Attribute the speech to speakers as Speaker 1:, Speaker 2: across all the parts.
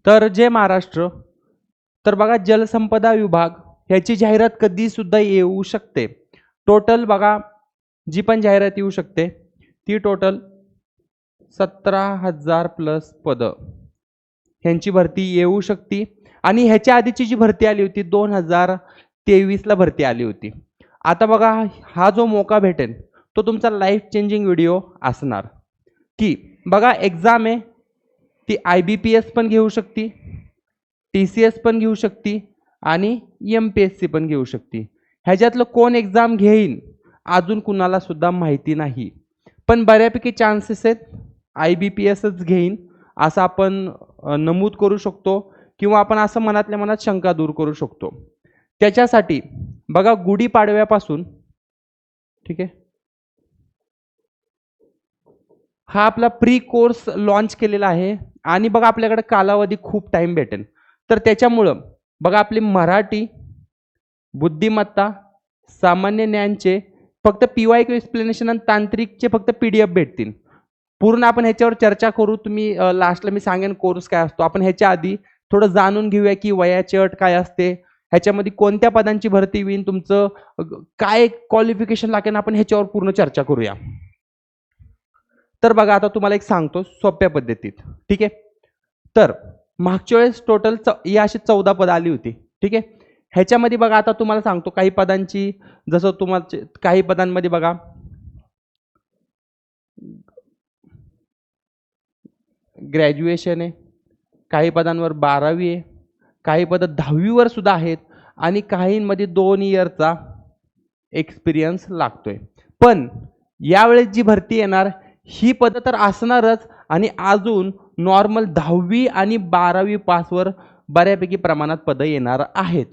Speaker 1: तर जय महाराष्ट्र. तर बघा जलसंपदा विभाग ह्याची जाहिरात कधी सुद्धा येऊ शकते. टोटल बघा जी पण जाहिरात येऊ शकते ती टोटल 17,000 प्लस पदं ह्यांची भरती येऊ शकते. आणि ह्याच्या आधीची जी भरती आली होती 2023ला भरती आली होती. आता बघा हा जो मौका भेटेल तो तुमचा लाईफ चेंजिंग व्हिडिओ असणार. की बघा एक्झाम आहे ती IBPS पण घेऊ शकते, TCS पण घेऊ शकते आणि MPSC पण घेऊ शकते. ह्याच्यातलं कोण एक्झाम घेईन अजून कुणाला सुद्धा माहिती नाही, पण बऱ्यापैकी चान्सेस आहेत IBPSच घेईन असं आपण नमूद करू शकतो किंवा आपण असं मनातल्या मनात शंका दूर करू शकतो. त्याच्यासाठी बघा गुढीपाडव्यापासून ठीक आहे हा आपला प्री कोर्स लॉन्च केलेला आहे आणि बघा आपल्याकडे कालावधी खूप टाइम भेटेल. तर त्याच्यामुळं बघा आपली मराठी, बुद्धिमत्ता, सामान्य ज्ञानचे फक्त PYQ एक्सप्लेनेशन आणि तांत्रिकचे फक्त PDF भेटतील. पूर्ण आपण ह्याच्यावर चर्चा करू. तुम्ही लास्टला मी सांगेन कोर्स काय असतो. आपण ह्याच्या आधी थोडं जाणून घेऊया की वयाची अट काय असते, ह्याच्यामध्ये कोणत्या पदांची भरती होईल, तुमचं काय क्वालिफिकेशन लागेल, आपण ह्याच्यावर पूर्ण चर्चा करूया. तर बघा आता तुम्हाला एक सांगतो सोप्या पद्धतीत. ठीक आहे, तर मागच्या वेळेस टोटल ही अशी 14 पदं आली होती. ठीक आहे, ह्याच्यामध्ये बघा आता तुम्हाला सांगतो काही पदांची, जसं तुम्हाला काही पदांमध्ये बघा ग्रॅज्युएशन आहे, काही पदांवर 12वी आहे, काही पदं 10वीवर सुद्धा आहेत आणि काहींमध्ये 2 इयरचा एक्सपिरियन्स लागतोय. पण यावेळेस जी भरती येणार ही पदं तर असणारच आणि अजून नॉर्मल 10वी आणि 12वी पासवर बऱ्यापैकी प्रमाणात पदं येणार आहेत.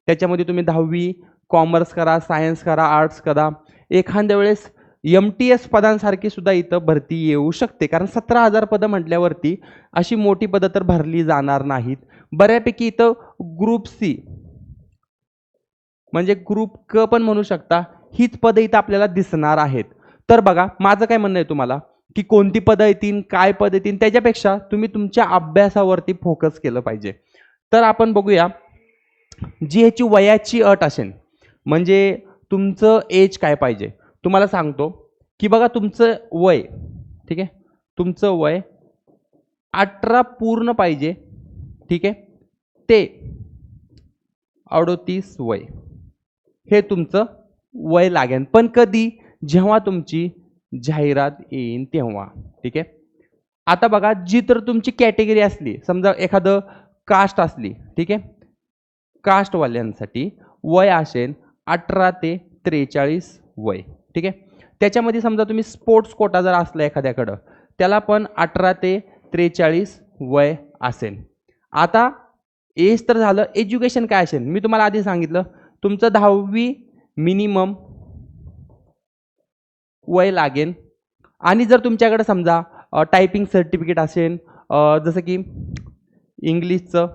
Speaker 1: त्याच्यामध्ये तुम्ही 10वी कॉमर्स करा, सायन्स करा, आर्ट्स करा, एखाद्या वेळेस MTS पदांसारखी सुद्धा इथं भरती येऊ शकते. कारण 17,000 पदं म्हटल्यावरती अशी मोठी पदं तर भरली जाणार नाहीत. बऱ्यापैकी इथं ग्रुप C म्हणजे ग्रुप क पण म्हणू शकता, हीच पदं इथं आपल्याला दिसणार आहेत. तर बघा माझं काय म्हणणं आहे तुम्हाला की कोणती पदं येतील, काय पदं येतील, त्याच्यापेक्षा तुम्ही तुमच्या अभ्यासावरती फोकस केलं पाहिजे. तर आपण बघूया जी ह्याची वयाची अट असेल, म्हणजे तुमचं एज काय पाहिजे. तुम्हाला सांगतो की बघा तुमचं वय, ठीक आहे, तुमचं वय 18 पूर्ण पाहिजे. ठीक आहे, ते 38 वय हे तुमचं वय लागेल. पण कधी, जेव्हा तुमची जाहिरात येईल तेव्हा. ठीक आहे, आता बघा जी तर तुमची कॅटेगरी असली, समजा एखादं कास्ट असली, ठीक आहे, कास्टवाल्यांसाठी वय असेल 18 ते 43 वय. ठीक आहे, त्याच्यामध्ये समजा तुम्ही स्पोर्ट्स कोटा जर असला एखाद्याकडं त्याला पण 18 ते 43 वय असेल. आता एज तर झालं, एज्युकेशन काय असेल मी तुम्हाला आधी सांगितलं, तुमचं 10वी मिनिमम वय लागेल. आणि जर तुमच्याकडे समजा टायपिंग सर्टिफिकेट असेल, जसं की इंग्लिशचं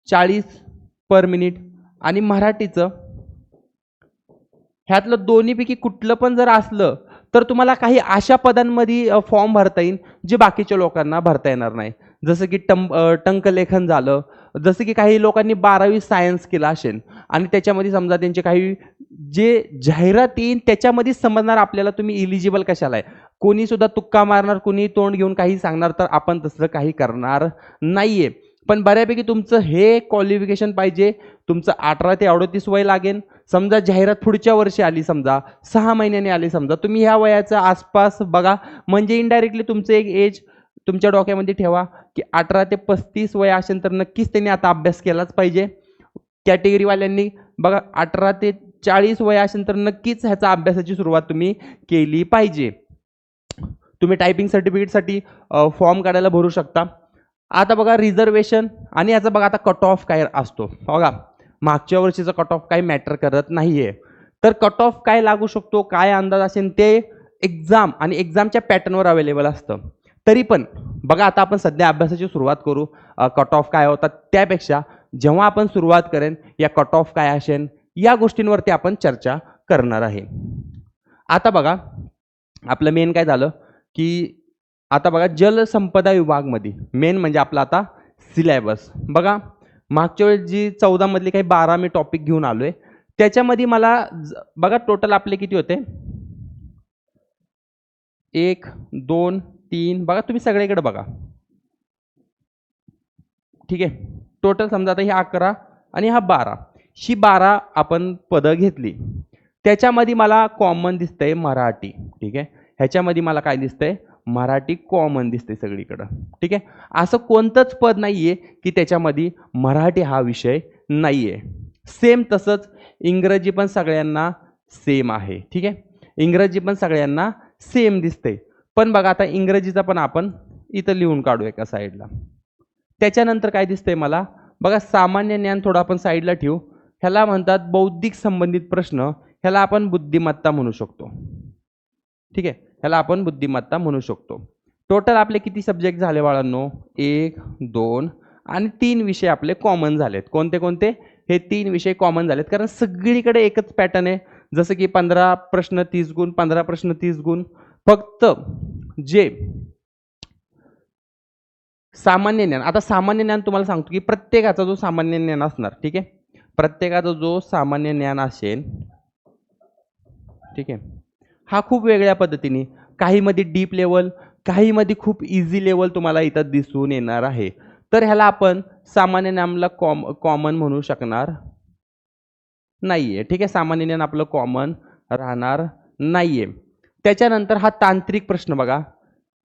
Speaker 1: 40 पर मिनिट आणि मराठीचं ह्यातलं दोन्हीपैकी कुठलं पण जर असलं तर तुम्हाला काही अशा पदांमध्ये फॉर्म भरता येईल जे बाकीच्या लोकांना भरता येणार नाही. जसं की टंकलेखन झालं, जसं की काही लोकांनी 12वी सायन्स केला असेल आणि त्याच्यामध्ये समजा त्यांचे काही जे जाहिरात येईल त्याच्यामध्ये समजणार आपल्याला तुम्ही इलिजिबल कशाला आहे. कोणी सुद्धा तुक्का मारणार, कोणी तोंड घेऊन काही सांगणार, तर आपण तसं काही करणार नाहीये. पण बऱ्यापैकी तुमचं हे क्वालिफिकेशन पाहिजे. तुमचं 18 ते 38 वय लागेल. समजा जाहिरात पुढच्या वर्षी आली, समजा 6 महिन्यांनी आली, समजा तुम्ही ह्या वयाच्या आसपास बघा, म्हणजे इनडायरेक्टली तुमचं एक एज तुमच्या डोक्यामध्ये ठेवा की 18 ते 35 वय असेल तर नक्कीच त्यांनी आता अभ्यास केलाच पाहिजे. कॅटेगरीवाल्यांनी बघा 18 ते 40 वय असेल तर नक्कीच ह्याचा अभ्यासाची सुरुवात तुम्ही केली पाहिजे. तुम्ही टायपिंग सर्टिफिकेटसाठी फॉर्म काढायला भरू शकता. आता बघा रिझर्वेशन आणि याचा बघा आता कट ऑफ काय असतो. बघा मागच्या वर्षीचा कट ऑफ काही मॅटर करत नाहीये. तर कट ऑफ काय लागू शकतो, काय अंदाज असेल ते एक्झाम आणि एक्झामच्या पॅटर्नवर अवेलेबल असतं. तरी पण बघा आता आपण सध्या अभ्यासाची सुरुवात करू. कट ऑफ काय होतात त्यापेक्षा जेव्हा आपण सुरुवात करेन या कट ऑफ काय असेल या गोष्टींवरती आपण चर्चा करणार आहे. आता बघा आपलं मेन काय झालं की आता बघा जलसंपदा विभागमध्ये मेन म्हणजे आपला आता सिलेबस बघा, मागच्या वेळेस जी 14 मधली काही 12 मी टॉपिक घेऊन आलोय, त्याच्यामध्ये मला बघा टोटल आपले किती होते, 1 2 3, बघा तुम्ही सगळीकडे बघा, ठीक आहे. टोटल समजा आता ही 11 आणि हा 12, ही 12 आपण पदं घेतली. त्याच्यामध्ये मला कॉमन दिसतंय मराठी, ठीक आहे. ह्याच्यामध्ये मला काय दिसतंय, मराठी कॉमन दिसते सगळीकडं, ठीक आहे. असं कोणतंच पद नाहीये की त्याच्यामध्ये मराठी हा विषय नाहीये. सेम तसंच इंग्रजी पण सगळ्यांना सेम आहे, ठीक आहे. इंग्रजी पण सगळ्यांना सेम दिसते. पण बघा आता इंग्रजीचा पण आपण इथं लिहून काढू एका साईडला. त्याच्यानंतर काय दिसतंय मला बघा, सामान्य ज्ञान थोडं आपण साईडला ठेवू. ह्याला म्हणतात बौद्धिक संबंधित प्रश्न, ह्याला आपण बुद्धिमत्ता म्हणू शकतो, ठीक आहे. ह्याला आपण बुद्धिमत्ता म्हणू शकतो. टोटल आपले किती सब्जेक्ट झाले बाळांनो, 1 2 आणि 3 विषय आपले कॉमन झालेत. कोणते कोणते, हे 3 विषय कॉमन झालेत, कारण सगळीकडे एकच पॅटर्न आहे. जसं की 15 प्रश्न 30 गुण, 15 प्रश्न 30 गुण. फक्त जे सामान्य ज्ञान, आता सामान्य ज्ञान तुम्हाला सांगतो की प्रत्येकाचा जो सामान्य ज्ञान असणार, ठीक आहे, प्रत्येकाचा जो सामान्य ज्ञान असेल, ठीक आहे, हा खूप वेगळ्या पद्धतीने, काहीमध्ये डीप लेवल, काहीमध्ये खूप इझी लेवल तुम्हाला इथं दिसून येणार आहे. तर ह्याला आपण सामान्य ज्ञानला कॉमन म्हणू शकणार नाहीये, ठीक आहे. सामान्य ज्ञान आपलं कॉमन राहणार नाहीये. त्याच्यानंतर हा तांत्रिक प्रश्न बघा,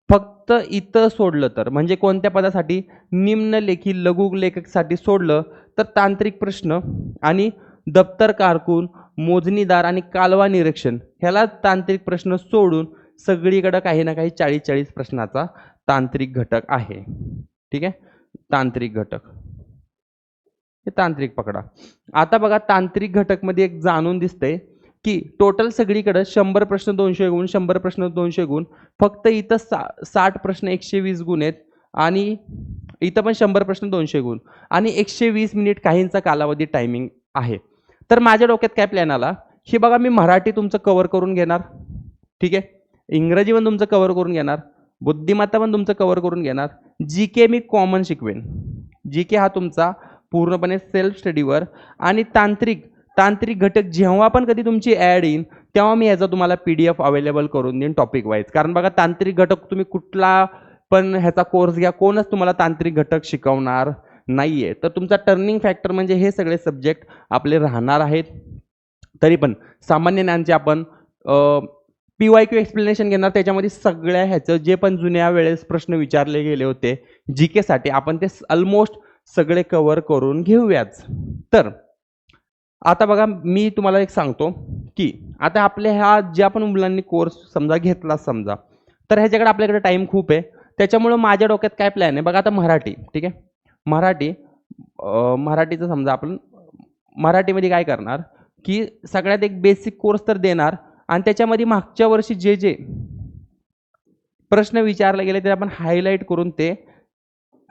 Speaker 1: फक्त इथं सोडलं तर, म्हणजे कोणत्या पदासाठी, निम्नलेखी लघुलेखकसाठी सोडलं तर तांत्रिक प्रश्न आणि दप्तर कारकून, मोजणीदार आणि कालवा निरीक्षण, ह्याला तांत्रिक प्रश्न सोडून सगळीकडे काही ना काही 40-40 प्रश्नाचा तांत्रिक घटक आहे, ठीक आहे. तांत्रिक घटक, हे तांत्रिक पकडा. आता बघा तांत्रिक घटकमध्ये एक जाणून दिसतंय की टोटल सगळीकडे 100 प्रश्न 200 गुण, 100 प्रश्न 200 गुण, फक्त इथं 60 प्रश्न 120 गुण आहेत आणि इथं पण 100 प्रश्न 200 गुण आणि 120 मिनिट काहींचा कालावधी टायमिंग आहे. तर माझ्या डोक्यात काय प्लॅन आला, हे बघा मी मराठी तुमचं कव्हर करून घेणार, ठीक आहे, इंग्रजी पण तुमचं कव्हर करून घेणार, बुद्धिमत्ता पण तुमचं कव्हर करून घेणार, जी के मी कॉमन शिकवेन, जी के हा तुमचा पूर्णपणे सेल्फ स्टडीवर, आणि तांत्रिक घटक जेव्हा पण कधी तुमची ॲड येईल तेव्हा मी याचा तुम्हाला PDF अवेलेबल करून देईन टॉपिक वाईज. कारण बघा तांत्रिक घटक तुम्ही कुठला पण ह्याचा कोर्स घ्या, कोणच तुम्हाला तांत्रिक घटक शिकवणार नाहीये. तर तुमचा टर्निंग फॅक्टर म्हणजे हे सगळे सब्जेक्ट आपले राहणार आहेत. तरी पण सामान्य ज्ञानचे आपण PYQ एक्सप्लेनेशन घेणार, त्याच्यामध्ये सगळ्या ह्याचं जे पण जुन्या वेळेस प्रश्न विचारले गेले होते GK साठी आपण ते ऑलमोस्ट सगळे कव्हर करून घेऊयाच. तर आता बघा मी तुम्हाला एक सांगतो की आता आपल्या ह्या ज्या पण मुलांनी कोर्स समजा घेतला समजा, तर ह्याच्याकडे आपल्याकडे टाइम खूप आहे. त्याच्यामुळं माझ्या डोक्यात काय प्लॅन आहे बघा, आता मराठी, ठीक आहे, मराठीचं समजा आपण मराठीमध्ये काय करणार की सगळ्यात एक बेसिक कोर्स तर देणार आणि त्याच्यामध्ये मागच्या वर्षी जे जे प्रश्न विचारले गेले ते आपण हायलाईट करून ते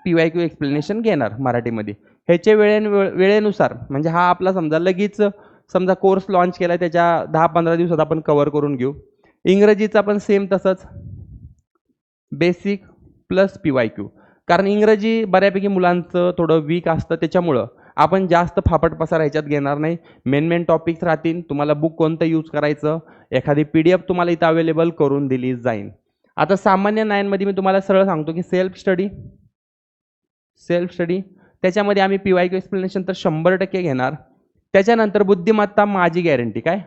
Speaker 1: PYQ एक्सप्लेनेशन घेणार मराठीमध्ये. ह्याचे वेळेनुसार, म्हणजे हा आपला समजा लगेच समजा कोर्स लॉन्च केला त्याच्या 10-15 दिवसात आपण कव्हर करून घेऊ. इंग्रजीचा पण सेम तसंच, बेसिक प्लस PYQ, कारण इंग्रजी बऱ्यापैकी मुलांचं थोडं वीक असतं, त्याच्यामुळं आपण जास्त फापट पसार ह्याच्यात घेणार नाही. मेन टॉपिक्स राहतील, तुम्हाला बुक कोणतं यूज करायचं, एखादी PDF तुम्हाला इथं अवेलेबल करून दिली जाईल. आता सामान्य ज्ञानमध्ये मी तुम्हाला सरळ सांगतो की सेल्फ स्टडी त्याच्यामध्ये आम्ही PYQ एक्सप्लेनेशन तर 100% घेणार. त्याच्यानंतर बुद्धिमत्ता माझी गॅरंटी काय,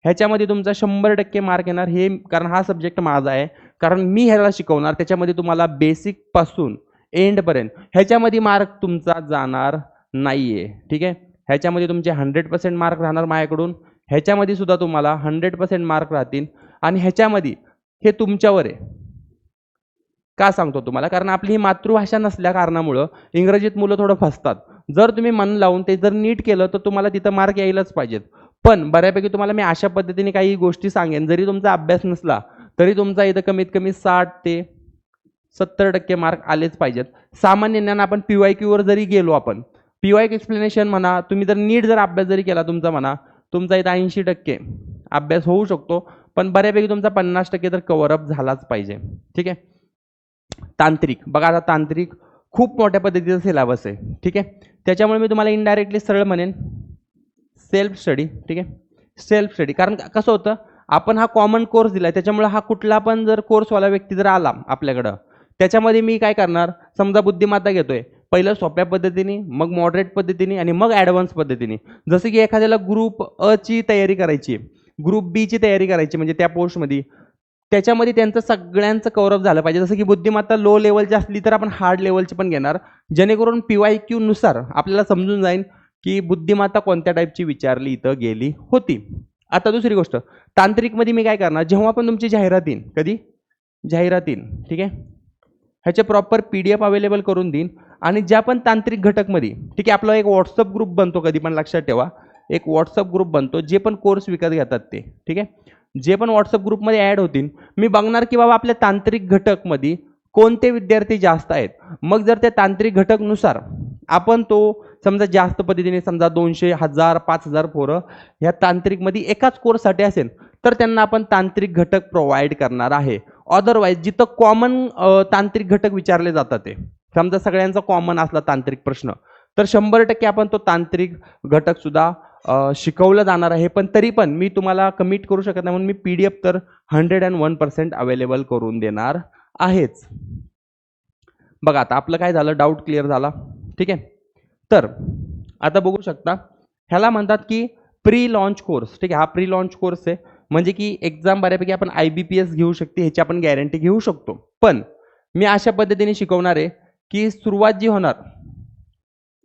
Speaker 1: ह्याच्यामध्ये तुमचा 100% मार्क येणार, हे कारण हा सब्जेक्ट माझा आहे, कारण मी ह्याला शिकवणार. त्याच्यामध्ये तुम्हाला बेसिक पासून एंडपर्यंत ह्याच्यामध्ये मार्क तुमचा जाणार नाहीये, ठीक आहे. ह्याच्यामध्ये तुमचे 100% मार्क राहणार माझ्याकडून, ह्याच्यामध्ये सुद्धा तुम्हाला 100% मार्क राहतील आणि ह्याच्यामध्ये हे तुमच्यावर आहे. का सांगतो तुम्हाला, कारण आपली ही मातृभाषा नसल्या कारणामुळं इंग्रजीत मुलं थोडं फसतात. जर तुम्ही मन लावून ते जर नीट केलं तर तुम्हाला तिथं मार्क यायलाच पाहिजेत. पण बऱ्यापैकी तुम्हाला मी अशा पद्धतीने काही गोष्टी सांगेन, जरी तुमचा अभ्यास नसला तरी तुमचा इथं कमीत कमी 60 ते 70% मार्क आलेच पाहिजेत. सामान्य ज्ञान आपण PYQ वर जरी गेलो, आपण PYQ एक्सप्लेनेशन म्हणा, तुम्ही जर नीट जर अभ्यास जरी केला तुमचा म्हणा, तुमचा इथं 80% अभ्यास होऊ शकतो, पण बऱ्यापैकी तुमचा 50% तर कव्हरअप झालाच पाहिजे. ठीक आहे. तांत्रिक बघा, आता तांत्रिक खूप मोठ्या पद्धतीचा सिलेबस आहे. ठीक आहे. त्याच्यामुळे मी तुम्हाला इनडायरेक्टली सरळ म्हणेन सेल्फ स्टडी. ठीक आहे. सेल्फ स्टडी, कारण कसं होतं, आपण हा कॉमन कोर्स दिला, त्याच्यामुळे हा कुठला पण जर कोर्सवाला व्यक्ती जर आला आपल्याकडं, त्याच्यामध्ये मी काय करणार, समजा बुद्धिमत्ता घेतोय, पहिलं सोप्या पद्धतीने, मग मॉडरेट पद्धतीने आणि मग ॲडव्हान्स पद्धतीने. जसं की एखाद्याला ग्रुप अ ची तयारी करायची, ग्रुप बी ची तयारी करायची, म्हणजे त्या पोस्टमध्ये त्याच्यामध्ये त्यांचं सगळ्यांचं कव्हरअप झालं पाहिजे. जसं की बुद्धिमत्ता लो लेवलची असली तर आपण हार्ड लेवलची पण घेणार, जेणेकरून PYQ नुसार आपल्याला समजून जाईल की बुद्धिमत्ता कोणत्या टाईपची विचारली इथं गेली होती. आता दुसरी गोष्ट, तांत्रिकमध्ये मी काय करणार, जेव्हा पण तुमची जाहिरात येईन, कधी जाहिरात येईन, ठीक आहे, ह्याचे प्रॉपर PDF अवेलेबल करून देईन. आणि ज्या पण तांत्रिक घटकमध्ये, ठीक आहे, आपला एक व्हॉट्सअप ग्रुप बनतो, कधी पण लक्षात ठेवा, एक व्हॉट्सअप ग्रुप बनतो, जे पण कोर्स विकत घेतात ते, ठीक आहे, जे पण व्हॉट्सअप ग्रुपमध्ये ॲड होतील, मी बघणार की बाबा आपल्या तांत्रिक घटकमध्ये कोणते विद्यार्थी जास्त आहेत. मग जर त्या तांत्रिक घटकनुसार आपण तो समजा जास्त पद्धतीने, समजा 200, 1000, 5000 पोरं ह्या तांत्रिकमध्ये एकाच कोर्ससाठी असेल, तर त्यांना आपण तांत्रिक घटक प्रोव्हाइड करणार आहे. अदरवाईज जिथं कॉमन तांत्रिक घटक विचारले जातात, ते समजा सगळ्यांचा कॉमन असला तांत्रिक प्रश्न, तर 100% आपण तो तांत्रिक घटक सुद्धा शिकवलं जाणार आहे. पण तरी पण मी तुम्हाला कमिट करू शकत नाही, म्हणून मी PDF तर 101% अवेलेबल करून देणार आहेच. बघा, आता आपलं काय झालं, डाऊट क्लिअर झाला. ठीक आहे. तर आता बघू शकता, ह्याला म्हणतात की प्री लॉन्च कोर्स. ठीक आहे, हा प्री लॉन्च कोर्स आहे, म्हणजे की एक्झाम बऱ्यापैकी आपण IBPS घेऊ शकते, ह्याची आपण गॅरंटी घेऊ शकतो. पण मी अशा पद्धतीने शिकवणार आहे की सुरुवात जी होणार,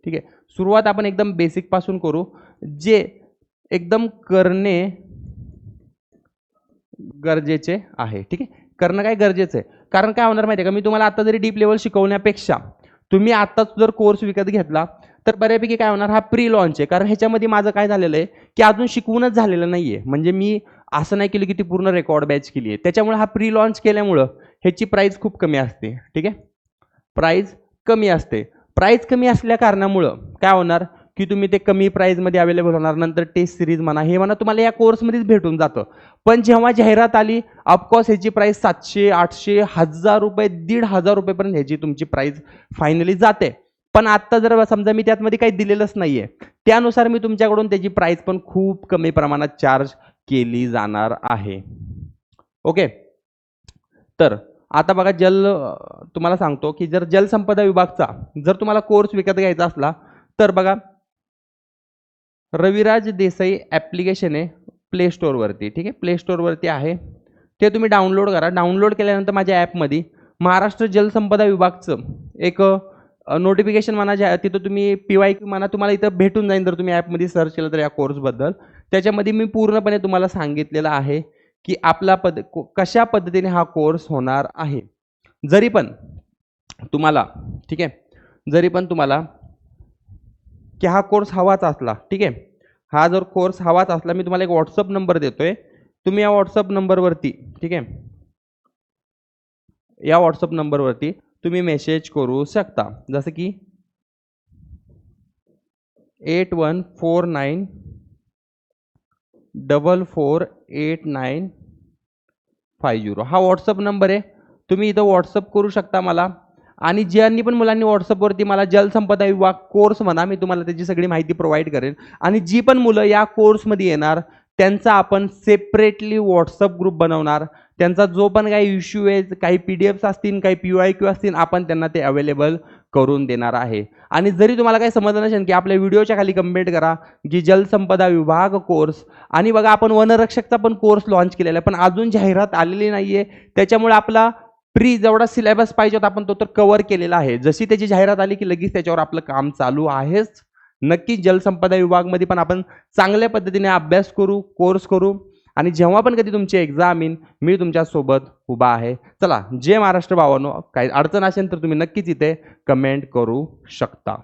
Speaker 1: ठीक आहे, सुरुवात आपण एकदम बेसिक पासून करू, जे एकदम करणे गरजेचे आहे. ठीक आहे, करणं काय गरजेचं आहे. कारण काय होणार माहिती आहे का, मी तुम्हाला आता जरी डीप लेवल शिकवण्यापेक्षा तुम्ही आत्ताच जर कोर्स विकत घेतला तर बऱ्यापैकी काय होणार, हा प्री लॉन्च आहे. कारण ह्याच्यामध्ये माझं काय झालेलं आहे की अजून शिकवूनच झालेलं नाही आहे, म्हणजे मी असं नाही केलं की ती पूर्ण रेकॉर्ड बॅच केली आहे. त्याच्यामुळे हा प्री लॉन्च केल्यामुळं ह्याची प्राईस खूप कमी असते. ठीक आहे, प्राईस कमी असते. प्राईस कमी असल्या कारणामुळं काय होणार की तुम्ही ते कमी प्राईजमध्ये अवेलेबल होणार. नंतर टेस्ट सिरीज म्हणा, हे म्हणा, तुम्हाला या कोर्समध्येच भेटून जातं. पण जेव्हा जाहिरात आली, ऑफकोर्स ह्याची प्राईस 700, 800, 1000 रुपये, 1500 रुपयेपर्यंत ह्याची तुमची प्राईस फायनली जाते. पण आत्ता जर समजा मी त्यातमध्ये काही दिलेलंच नाही आहे, त्यानुसार मी तुमच्याकडून त्याची प्राईस पण खूप कमी प्रमाणात चार्ज केली जाणार आहे. ओके. तर आता बघा, तुम्हाला सांगतो की जर जलसंपदा विभागचा जर तुम्हाला कोर्स विकत घ्यायचा असला तर बघा, रविराज देसाई ॲप्लिकेशन आहे प्ले स्टोअरवरती. ठीक आहे, प्ले स्टोअरवरती आहे, ते तुम्ही डाउनलोड करा. डाउनलोड केल्यानंतर माझ्या ॲपमध्ये महाराष्ट्र जलसंपदा विभागचं एक नोटिफिकेशन म्हणा, तिथं तुम्ही PYQ म्हणा, तुम्हाला इथं भेटून जाईल जर तुम्ही ॲपमध्ये सर्च केलं तर या कोर्सबद्दल. त्याच्यामध्ये मी पूर्णपणे तुम्हाला सांगितलेलं आहे की आपला कशा पद्धतीने हा कोर्स होणार आहे. जरी पण तुम्हाला, ठीक आहे, जरी पण तुम्हाला की हा कोर्स हवाच असला, ठीक आहे, हा जर कोर्स हवाच असला, मी तुम्हाला एक व्हॉट्सअप नंबर देतोय, तुम्ही या व्हॉट्सअप नंबरवरती, ठीक आहे, या व्हॉट्सअप नंबरवरती तुम्ही मेसेज करू शकता. जसं की 8149448950 हा व्हॉट्सअप नंबर आहे. तुम्ही इथं व्हॉट्सअप करू शकता मला. आणि ज्यांनी पण मुलांनी व्हॉट्सअपवरती मला जलसंपदा विभाग कोर्स म्हणा, मी तुम्हाला त्याची सगळी माहिती प्रोव्हाइड करेन. आणि जी पण मुलं या कोर्समध्ये येणार त्यांचा आपण सेपरेटली व्हॉट्सअप ग्रुप बनवणार. त्यांचा जो पण काही इश्यू आहे, काही PDFs असतील, काही PYQ असतील, आपण त्यांना ते अवेलेबल करून देणार आहे. आणि जरी तुम्हाला काही समजलं नसेल की आपल्या व्हिडिओच्या खाली कमेंट करा की जलसंपदा विभाग कोर्स. आणि बघा, आपण वनरक्षकचा पण कोर्स लॉन्च केलेला आहे, पण अजून जाहिरात आलेली नाहीये. त्याच्यामुळे आपला प्री जेवढा सिलेबस पाहिजे होता आपण तो तर कव्हर केलेला आहे. जशी त्याची जाहिरात आली की लगेच त्याच्यावर आपलं काम चालू आहेच. नक्की जलसंपदा विभागमध्ये पण आपण चांगल्या पद्धतीने अभ्यास करू, कोर्स करू. आणि जेव्हा पण कधी तुमची एक्झाम येईन, मी तुमच्यासोबत उभा आहे. चला, जय महाराष्ट्र भावांनो. काही अडचण असेल तर तुम्ही नक्कीच इथे कमेंट करू शकता.